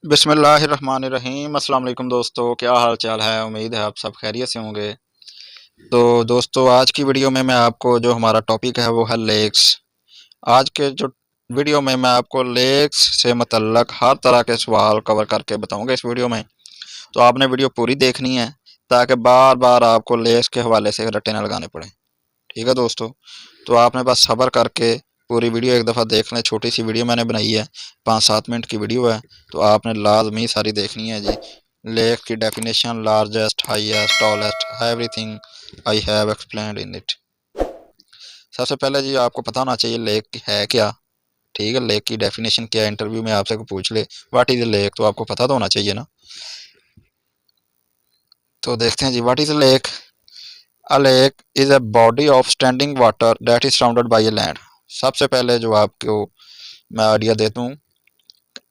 बिस्मिल्लाहिर्रहमानिर्रहीम। अस्सलाम वालेकुम दोस्तों, क्या हाल चाल है। उम्मीद है आप सब खैरियत से होंगे। तो दोस्तों, आज की वीडियो में मैं आपको जो हमारा टॉपिक है वो है लेक्स। आज के जो वीडियो में मैं आपको लेक्स से मुतल्लक हर तरह के सवाल कवर करके बताऊंगा इस वीडियो में। तो आपने वीडियो पूरी देखनी है ताकि बार बार आपको लेक्स के हवाले से रट्टे न लगाने पड़े। ठीक है दोस्तों, तो आपने बस सब्र करके पूरी वीडियो एक दफ़ा देख लें। छोटी सी वीडियो मैंने बनाई है, 5-7 मिनट की वीडियो है, तो आपने लाजमी सारी देखनी है जी। लेक की definition, largest, highest, tallest, everything I have explained in it. सबसे पहले जी आपको पता होना चाहिए लेक है क्या। ठीक है, लेक की डेफिनेशन क्या है। इंटरव्यू में आपसे कोई पूछ ले व्हाट इज़ अ लेक, तो आपको पता तो होना चाहिए ना। तो देखते हैं जी, what is a lake. A lake is a body of standing water that is surrounded by a land. सबसे पहले जो आपको मैं आइडिया देता हूँ,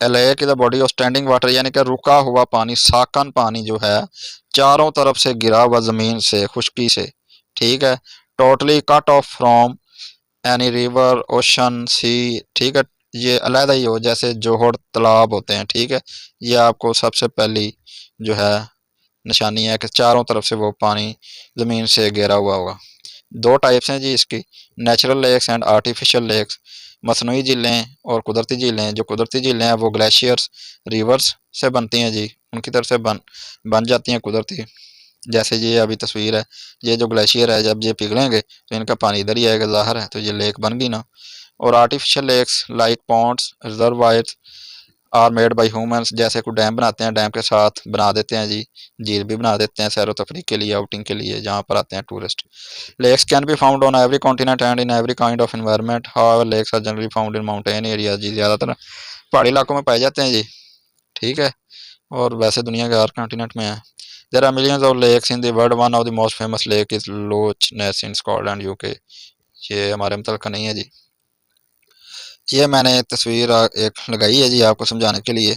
lake is a body of standing water, यानी कि रुका हुआ पानी, साकन पानी जो है चारों तरफ से गिरा हुआ ज़मीन से, खुश्की से। ठीक है, totally cut off from any river, ocean, sea. ठीक है, ये अलहदा ही हो, जैसे जोहर तालाब होते हैं। ठीक है, ये आपको सबसे पहली जो है निशानी है कि चारों तरफ से वो पानी ज़मीन से घिरा हुआ होगा। दो टाइप्स हैं जी इसकी, natural lakes and artificial lakes. मसनूई झीलें और कुदरती झीलें। जो कुदरती झीलें हैं वो ग्लेशियर्स, रिवर्स से बनती हैं जी, उनकी तरफ से बन जाती हैं कुदरती। जैसे ये अभी तस्वीर है, ये जो ग्लेशियर है जब ये पिघलेंगे तो इनका पानी इधर ही आएगा, ज़ाहिर है, तो ये लेक बन गई ना। और artificial lakes like ponds, reservoirs are made by humans. जैसे कोई डैम बनाते हैं, डैम के साथ बना देते हैं जी, झील भी बना देते हैं सैर तफरी के लिए, आउटिंग के लिए, जहाँ पर आते हैं tourist. Lakes can be found on every continent and in every kind of environment. However, lakes are generally found in mountain areas। जी ज़्यादातर पहाड़ी इलाकों में पाए जाते हैं जी। ठीक है, और वैसे दुनिया के हर कॉन्टिनेंट में है। There are millions of lakes in the world. One of the most famous lake is Loch Ness in Scotland, UK। ये हमारे मुतल्लिक़ नहीं है जी। ये मैंने तस्वीर एक लगाई है जी आपको समझाने के लिए।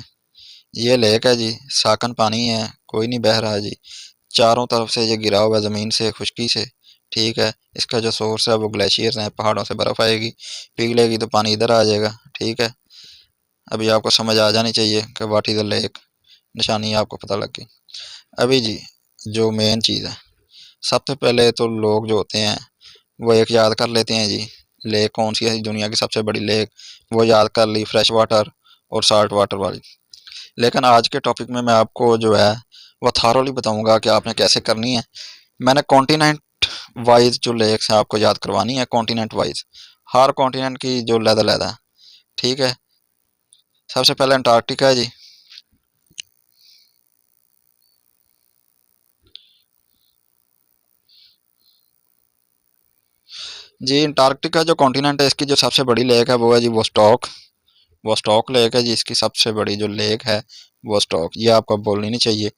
ये लेक है जी, साकन पानी है, कोई नहीं बह रहा जी। चारों तरफ से ये गिरा हुआ है ज़मीन से, खुश्की से। ठीक है, इसका जो सोर्स है वो ग्लेशियर्स हैं, पहाड़ों से बर्फ़ आएगी, पिघलेगी तो पानी इधर आ जाएगा। ठीक है, अभी आपको समझ आ जानी चाहिए कि व्हाट इज़ अ लेक, निशानी आपको पता लग गई। अभी जी जो मेन चीज़ है, सबसे पहले तो लोग जो होते हैं वो एक याद कर लेते हैं जी, लेक कौन सी है दुनिया की सबसे बड़ी लेक, वो याद कर ली, फ्रेश वाटर और साल्ट वाटर वाली। लेकिन आज के टॉपिक में मैं आपको जो है वो थारोली बताऊंगा कि आपने कैसे करनी है। मैंने कॉन्टिनेंट वाइज जो लेक्स हैं आपको याद करवानी है, कॉन्टिनेंट वाइज, हर कॉन्टिनेंट की जो लहदा है। ठीक है, सबसे पहले अंटार्कटिका है जी। जी अंटार्कटिका जो कॉन्टिनेंट है, इसकी जो सबसे बड़ी लेक है वो है जी वोस्टॉक लेक है जी, इसकी सबसे बड़ी जो लेक है वोस्टॉक। ये आपको बोलनी नहीं चाहिए।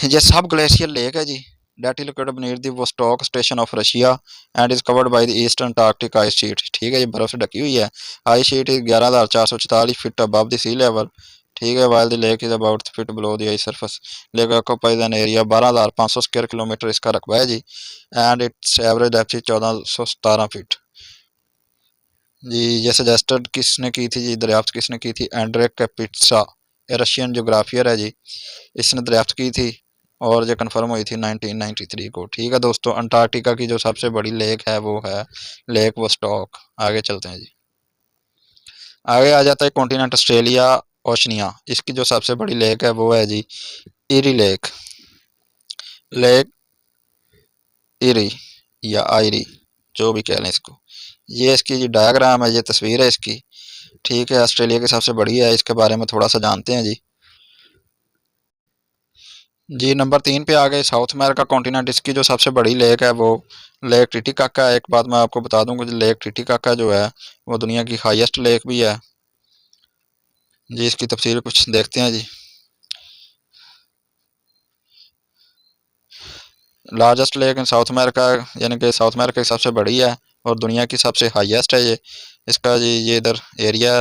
ये सब ग्लेशियर लेक है जी, that is located near the Vostok station of Russia and is covered by the east Antarctic ice sheet. ठीक है, ये बर्फ से ढकी हुई है। Ice sheet is 11,444 feet above the sea level. ठीक है, while the lake is about feet below the ice surface. Lake occupies an area 12,500 square kilometre इसका रकबा है जी, and it's average depth is 1417 feet. जी ये सजेस्टेड किसने की थी जी, दरियाफ्त किसने की थी, एंड्रे कैपिट्सा, रशियन जोग्राफियर है जी, इसने दरियाफ्त की थी और ये कंफर्म हुई थी 1993 को। ठीक है दोस्तों, अंटार्कटिका की जो सबसे बड़ी लेक है वो है लेक वोस्टॉक। आगे चलते हैं जी, आगे आ जाता है कॉन्टिनेंट ऑस्ट्रेलिया, ओशनिया। इसकी जो सबसे बड़ी लेक है वो है जी इरी लेक, लेक इरी या आयरी, जो भी कह लें इसको। ये इसकी जो डायग्राम है, ये तस्वीर है इसकी। ठीक है, ऑस्ट्रेलिया की सबसे बड़ी है, इसके बारे में थोड़ा सा जानते हैं जी। जी नंबर 3 पे आ गए साउथ अमेरिका कॉन्टिनेंट। इसकी जो सबसे बड़ी लेक है वो लेक टिटिकाका है। एक बात मैं आपको बता दूं कि लेक टिटिकाका जो है वो दुनिया की हाईएस्ट लेक भी है जी। इसकी तफसील कुछ देखते हैं जी। Largest lake in South America, यानी कि साउथ अमेरिका की सबसे बड़ी है और दुनिया की सबसे हाईएस्ट है ये। इसका जी ये इधर एरिया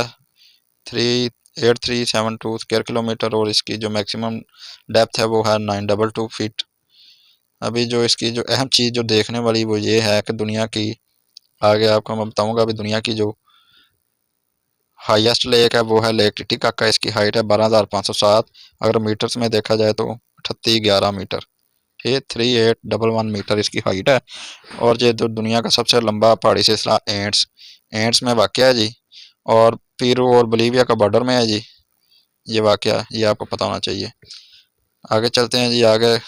38372 स्क्वायर किलोमीटर और इसकी जो मैक्सिमम डेप्थ है वो है 922 फीट। अभी जो इसकी जो अहम चीज़ जो देखने वाली वो ये है कि दुनिया की, आगे आपको मैं बताऊंगा अभी दुनिया की जो हाईएस्ट लेक है वो है लेक टिटीकाका। इसकी हाइट है 12,507। अगर मीटर्स में देखा जाए तो 3811 मीटर। ये 3811 मीटर इसकी हाइट है। और ये जो दुनिया का सबसे लंबा पहाड़ी सिलसिला एंड्स एंड्स में वाक़ है जी, और पेरू और बोलीविया का बॉर्डर में है जी ये वाक़या, ये आपको पता होना चाहिए। आगे चलते हैं जी। आगे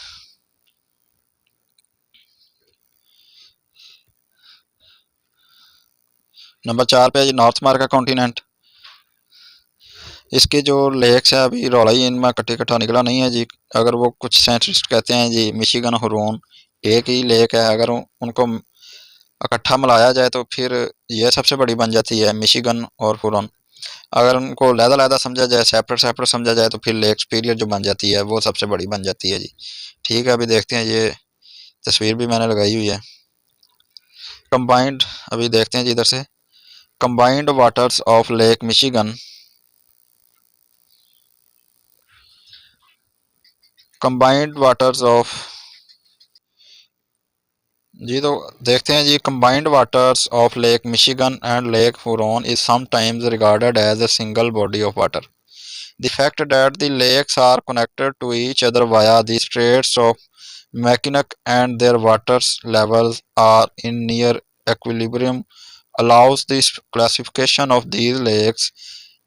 नंबर 4 पे है जी नॉर्थ अमेरिका कॉन्टिनेंट। इसके जो लेक्स है अभी रौला ही इनमें इकट्ठा निकला नहीं है जी। अगर वो कुछ साइंटिस्ट कहते हैं जी मिशिगन हुरोन एक ही लेक है, अगर उनको इकट्ठा मिलाया जाए तो फिर ये सबसे बड़ी बन जाती है मिशिगन और हुरोन। अगर उनको लहदा-लहदा समझा जाए, सेपरेट-सेपरेट समझा जाए तो फिर लेक सुपीरियर जो बन जाती है वो सबसे बड़ी बन जाती है जी। ठीक है, अभी देखते हैं, ये तस्वीर भी मैंने लगाई हुई है। कंबाइंड अभी देखते हैं जी इधर से। Combined waters of lake Michigan combined waters of जी तो देखते हैं जी। Combined waters of lake Michigan and lake Huron is sometimes regarded as a single body of water. The fact that the lakes are connected to each other via the Straits of Mackinac and their water levels are in near equilibrium allows the classification of these lakes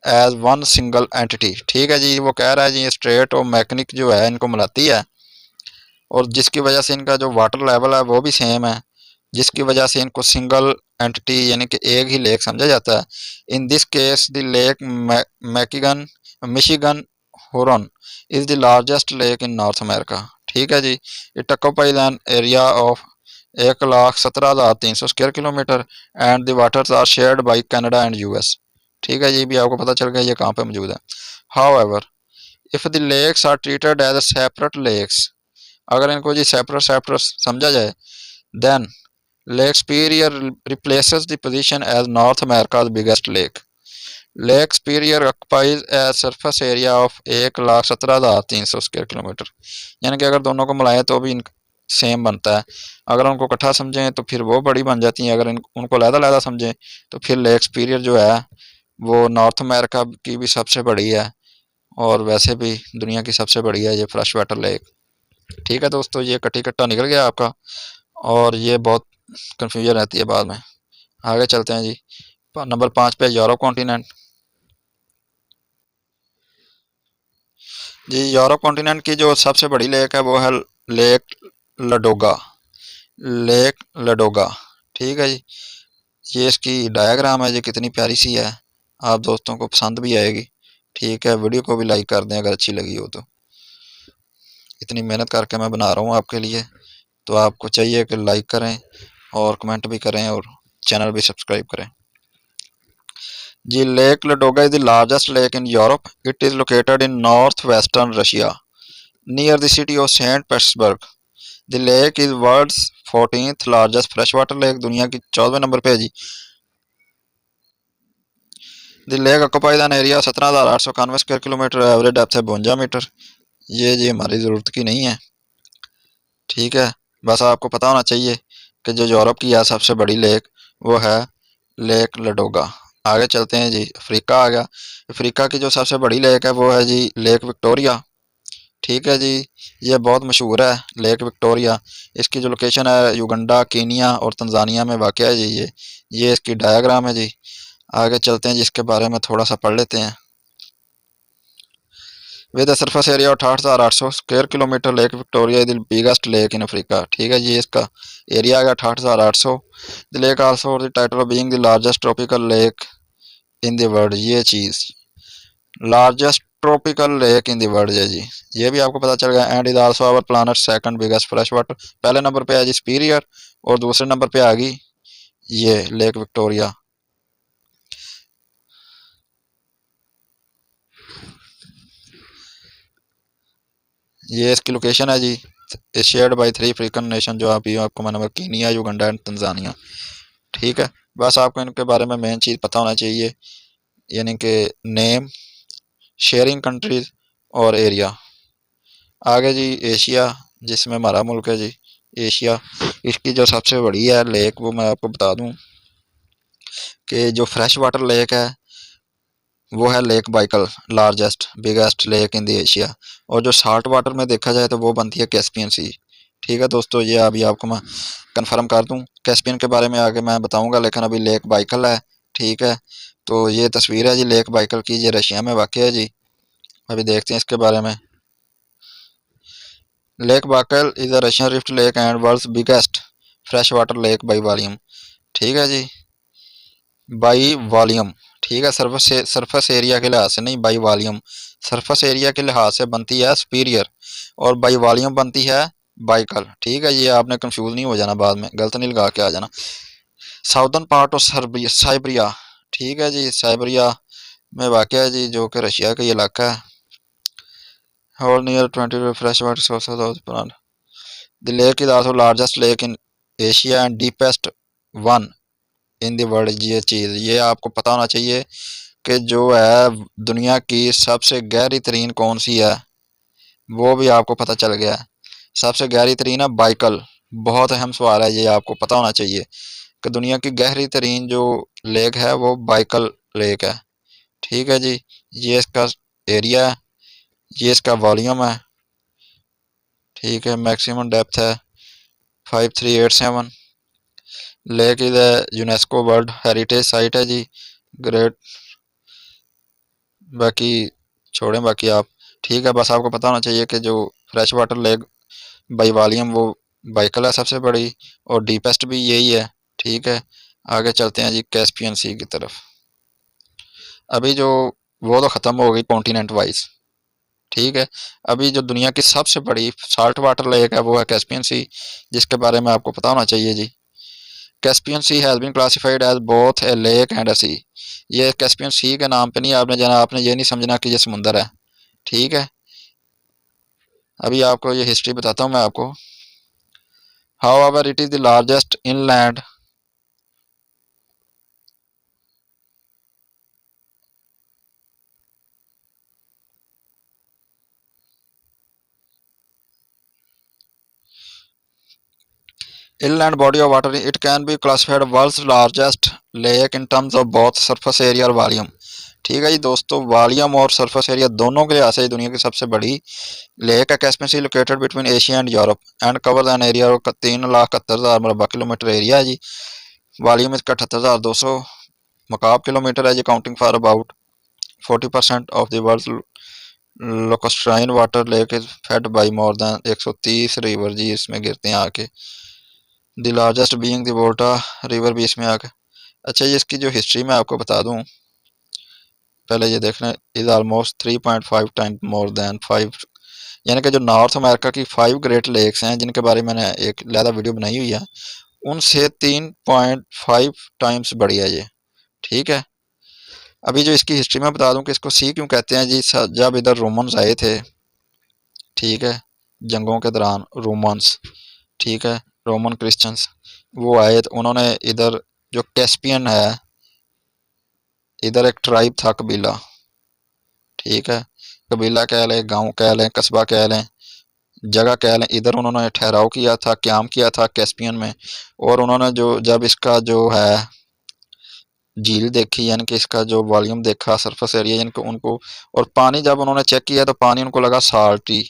as one single entity। ठीक है जी, वो कह रहा है जी straight और mechanic जो है इनको मिलाती है, और जिसकी वजह से इनका जो वाटर लेवल है वो भी सेम है, जिसकी वजह से इनको सिंगल एंटिटी यानी कि एक ही लेक समझा जाता है। In this case the lake Michigan Michigan Huron is the largest lake in North America. ठीक है जी। It occupies an area of 1,17,300 square kilometre and the waters are shared by Canada and US. ठीक है जी, भी आपको पता चल गया ये कहाँ पे मौजूद है। However if the lakes are treated as a separate lakes, अगर इनको जी सेपरेट सेपरेट समझा जाए, then Lake Superior replaces the position as North America's biggest lake. Lake Superior occupies a surface area of 1,17,300 square kilometre. यानी कि अगर दोनों को मिलाएं तो भी सेम बनता है। अगर उनको इकट्ठा समझें तो फिर वो बड़ी बन जाती हैं, अगर उनको लहदा-लहदा समझें तो फिर लेक सुपीरियर जो है वो नॉर्थ अमेरिका की भी सबसे बड़ी है, और वैसे भी दुनिया की सबसे बड़ी है ये फ्रेश वाटर लेक। ठीक है दोस्तों, ये कट्टा निकल गया आपका, और ये बहुत कन्फ्यूजन रहती है बाद में। आगे चलते हैं जी। नंबर 5 पे यूरोप कॉन्टिनेंट। जी यूरोप कॉन्टिनेंट की जो सबसे बड़ी लेक है वो है लेक लडोगा। Lake Ladoga. ठीक है जी। ये इसकी डायग्राम है जी, कितनी प्यारी सी है, आप दोस्तों को पसंद भी आएगी। ठीक है, वीडियो को भी लाइक कर दें अगर अच्छी लगी हो तो। इतनी मेहनत करके मैं बना रहा हूँ आपके लिए, तो आपको चाहिए कि लाइक करें और कमेंट भी करें और चैनल भी सब्सक्राइब करें जी। Lake Ladoga is the largest lake in Europe. It is located in northwestern Russia, near the city of Saint Petersburg. The lake is world's 14th largest freshwater lake. दुनिया की 14वें number पे है जी। The lake occupies an area 17,891 square kilometre, average depth है 52 metre. ये जी हमारी ज़रूरत की नहीं है। ठीक है, बस आपको पता होना चाहिए कि जो यूरोप की है सबसे बड़ी लेक वो है लेक लडोगा। आगे चलते हैं जी। अफ्रीका आ गया। अफ्रीका की जो सबसे बड़ी लेक है वो है जी लेक विक्टोरिया। ठीक है जी, ये बहुत मशहूर है लेक विक्टोरिया। इसकी जो लोकेशन है युगांडा, कीनिया और तंजानिया में वाक़ है जी। ये इसकी डायग्राम है जी। आगे चलते हैं जी, इसके बारे में थोड़ा सा पढ़ लेते हैं। With a surface area of 68,800 square kilometre, lake Victoria is the biggest lake in Africa. ठीक है जी, इसका एरिया आ गया 68,800। The lake also the title of being the largest tropical lake in the world. ये चीज़ largest tropical lake in the world है जी, ये भी आपको पता चल गया। And is also our planet second biggest fresh water. पहले नंबर पे है जी सुपीरियर, और दूसरे नंबर पे आ गई ये लेक विक्टोरिया। ये इसकी लोकेशन है जी, शेयर्ड बाई 3 अफ्रीकन नेशन, जो अभी आपको मैंने कीनिया, युगांडा एंड तंजानिया। ठीक है, बस आपको इनके बारे में मेन चीज़ पता होना चाहिए, यानी कि नेम, शेयरिंग कंट्रीज और एरिया। आगे जी एशिया, जिसमें हमारा मुल्क है जी एशिया। इसकी जो सबसे बड़ी है लेक वो मैं आपको बता दूं कि जो फ्रेश वाटर लेक है वो है lake Baikal, largest biggest lake in the Asia. और जो साल्ट वाटर में देखा जाए तो वो बनती है कैस्पियन सी। ठीक है दोस्तों, ये अभी आपको मैं कंफर्म कर दूं। कैस्पियन के बारे में आगे मैं बताऊंगा, लेकिन अभी लेक बाइकल है। ठीक है, तो ये तस्वीर है जी लेक बाइकल की, ये रशिया में वाक़ है जी। अभी देखते हैं इसके बारे में। Lake Baikal is a Russian rift lake and world's biggest fresh water lake by volume. ठीक है जी, बाई वॉल्यूम। ठीक है, सरफेस एरिया के लिहाज से नहीं, बाई वॉल्यूम। सरफेस एरिया के लिहाज से बनती है सुपीरियर, और बाई वॉल्यूम बनती है बाइकल। ठीक है, ये आपने कंफ्यूज नहीं हो जाना, बाद में गलत नहीं लगा के आ जाना। Southern part of Siberia. ठीक है जी, साइबरिया में वाक़ है जी, जो कि रशिया का ये इलाका है। और near 20 fresh water sources of plant. The lake is also largest lake in Asia and deepest one in the world. ये चीज़ ये आपको पता होना चाहिए कि जो है दुनिया की सबसे गहरी तरीन कौन सी है, वो भी आपको पता चल गया है। सबसे गहरी तरीन है बाइकल। बहुत अहम सवाल है, ये आपको पता होना चाहिए कि दुनिया की गहरी तरीन जो लेक है वो बाइकल लेक है। ठीक है जी, ये इसका एरिया है, ये इसका वॉल्यूम है। ठीक है, मैक्सिमम डेप्थ है 5387। Lake is a UNESCO world heritage site है जी। ग्रेट, बाकी छोड़ें बाकी आप। ठीक है, बस आपको पता होना चाहिए कि जो fresh water lake by volume वो बाइकल है सबसे बड़ी, और डीपेस्ट भी यही है। ठीक है, आगे चलते हैं जी कैस्पियन सी की तरफ। अभी जो वो तो ख़त्म हो गई कॉन्टिनेंट वाइज। ठीक है, अभी जो दुनिया की सबसे बड़ी साल्ट वाटर लेक है वो है कैस्पियन सी, जिसके बारे में आपको पता होना चाहिए जी। Caspian sea has been classified as both a lake and a sea. ये कैस्पियन सी के नाम पे नहीं आपने जाना, आपने ये नहीं समझना कि ये समुंदर है। ठीक है, अभी आपको ये हिस्ट्री बताता हूँ मैं आपको। How ever it is the largest inland inland body of water. It can be classified world's largest lake in terms of both surface area और वॉल्यूम। ठीक है जी दोस्तों, वॉल्यूम और सरफेस एरिया दोनों के लिहाज से दुनिया की सबसे बड़ी लेक है Caspian Sea, located between Asia and Europe and cover an area of 3,71,000 मरबा किलोमीटर एरिया है जी। वॉल्यूम इसका 78,200 मकाब किलोमीटर है जी। Counting for about 40% of the world lacustrine water lake is fed by more than 130 river जी, इसमें गिरते हैं आके। The largest being the Volta river भी इसमें आके। अच्छा, ये इसकी जो हिस्ट्री मैं आपको बता दूं, पहले ये देखना, is almost 3.5 time more than 5, यानी कि जो नॉर्थ अमेरिका की 5 ग्रेट लेक्स हैं जिनके बारे में मैंने एक अलहदा वीडियो बनाई हुई है, उनसे 3.5 टाइम्स बड़ी है ये। ठीक है, अभी जो इसकी हिस्ट्री में बता दूं कि इसको सी क्यों कहते हैं जी। जब इधर रोमन्स आए थे, ठीक है, जंगों के दौरान रोमन्स, ठीक है, रोमन क्रिश्चियंस वो आए तो उन्होंने इधर जो कैस्पियन है, इधर एक ट्राइब था, कबीला। ठीक है, कबीला कह लें, गांव कह लें, कस्बा कह लें, जगह कह लें, इधर उन्होंने ठहराव किया था, क्याम किया था कैस्पियन में। और उन्होंने जो जब इसका जो है झील देखी, यानी कि इसका जो वॉल्यूम देखा, सरफेस एरिया, यानी कि उनको, और पानी जब उन्होंने चेक किया तो पानी उनको लगा साल्टी,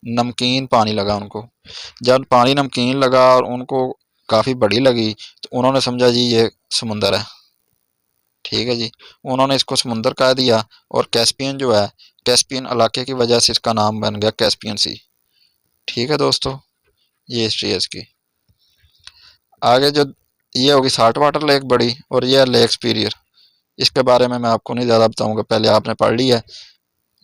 नमकीन पानी लगा उनको। जब पानी नमकीन लगा और उनको काफ़ी बड़ी लगी तो उन्होंने समझा जी ये समुंदर है। ठीक है जी, उन्होंने इसको समुंदर कह दिया, और कैस्पियन जो है, कैस्पियन इलाके की वजह से इसका नाम बन गया कैस्पियन सी। ठीक है दोस्तों, ये हिस्ट्री है इसकी। आगे जो ये होगी साल्ट वाटर लेक बड़ी, और ये है लेक सुपीरियर। इसके बारे में मैं आपको नहीं ज़्यादा बताऊंगा, पहले आपने पढ़ लिया है।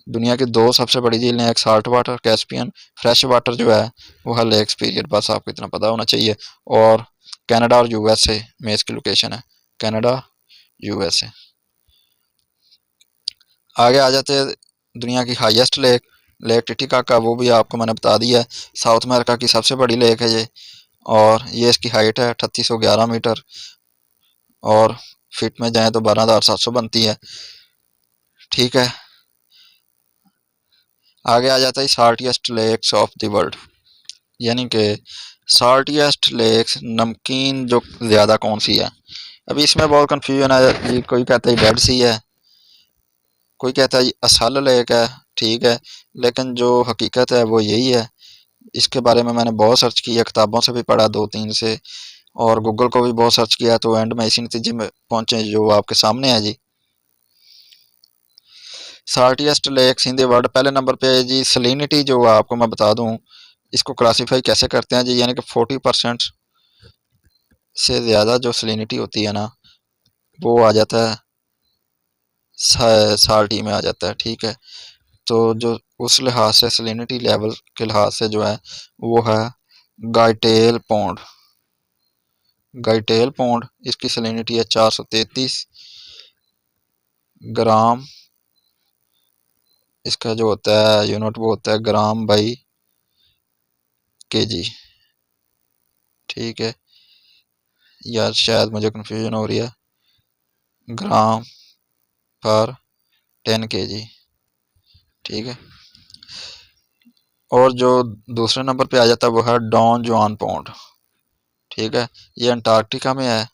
दुनिया की दो सबसे बड़ी झीलें, एक salt water Caspian, fresh water जो है वो है लेक सुपीरियर, बस आपको इतना पता होना चाहिए। और कनाडा और यूएसए में इसकी लोकेशन है, कनाडा यूएसए। आगे आ जाते हैं दुनिया की हाईएस्ट लेक, लेक टिटिकाका, वो भी आपको मैंने बता दिया है। साउथ अमेरिका की सबसे बड़ी लेक है ये, और ये इसकी हाइट है 3811 मीटर, और फिट में जाएँ तो 12,700 बनती है। ठीक है, आगे आ जाता है साल्टिएस्ट लेक्स ऑफ द वर्ल्ड, यानी कि साल्टिएस्ट लेक्स, नमकीन जो ज़्यादा कौन सी है। अभी इसमें बहुत कन्फ्यूजन है जी, कोई कहता है डेड सी है, कोई कहता है असल लेक है, ठीक है, लेकिन जो हकीकत है वो यही है। इसके बारे में मैंने बहुत सर्च किया, किताबों से भी पढ़ा 2-3 से, और गूगल को भी बहुत सर्च किया, तो एंड में इसी नतीजे में पहुंचे जो आपके सामने है जी। साल्टिएस्ट लेक्स इन द वर्ल्ड, पहले नंबर पे है जी सलिनिटी। जो आपको मैं बता दूं इसको क्लासीफाई कैसे करते हैं जी, यानी कि 40% से ज़्यादा जो सलिनिटी होती है ना, वो आ जाता है साल्टी में आ जाता है, ठीक है। तो जो उस लिहाज से सलिनिटी लेवल के लिहाज से जो है वो है गाइटेल पौंड। गाइटेल पौंड, इसकी सलिनिटी है 433 ग्राम। इसका जो होता है यूनिट वो होता है ग्राम बाई केजी, ठीक है। यार शायद मुझे कंफ्यूजन हो रही है, ग्राम पर 10 kg, ठीक है। और जो दूसरे नंबर पे आ जाता है वो है डॉन जुआन पौंड, ठीक है। ये अंटार्कटिका में है।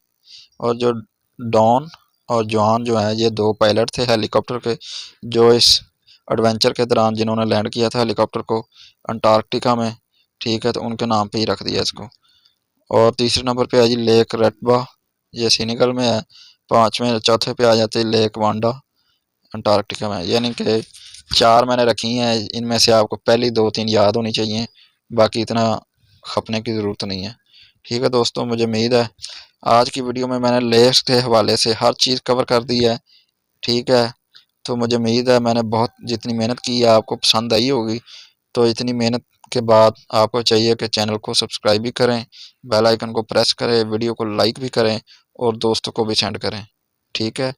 और जो डॉन और जुआन जो है ये दो पायलट थे हेलीकॉप्टर के, जो इस एडवेंचर के दौरान जिन्होंने लैंड किया था हेलीकॉप्टर को अंटार्कटिका में, ठीक है, तो उनके नाम पे ही रख दिया इसको। और तीसरे नंबर पे है जी लेक रेटबा, ये सीनेगल में है। पाँचवें चौथे पे आ जाती है लेक वांडा, अंटार्कटिका में। यानी कि 4 मैंने रखी हैं, इनमें से आपको पहली 2-3 याद होनी चाहिए, बाकी इतना खपने की ज़रूरत नहीं है, ठीक है दोस्तों। मुझे उम्मीद है आज की वीडियो में मैंने लेक्स के हवाले से हर चीज़ कवर कर दी है, ठीक है। तो मुझे उम्मीद है मैंने बहुत जितनी मेहनत की है आपको पसंद आई होगी। तो इतनी मेहनत के बाद आपको चाहिए कि चैनल को सब्सक्राइब भी करें, बेल आइकन को प्रेस करें, वीडियो को लाइक भी करें और दोस्तों को भी सेंड करें, ठीक है।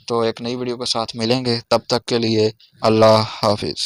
तो एक नई वीडियो के साथ मिलेंगे, तब तक के लिए अल्लाह हाफिज़।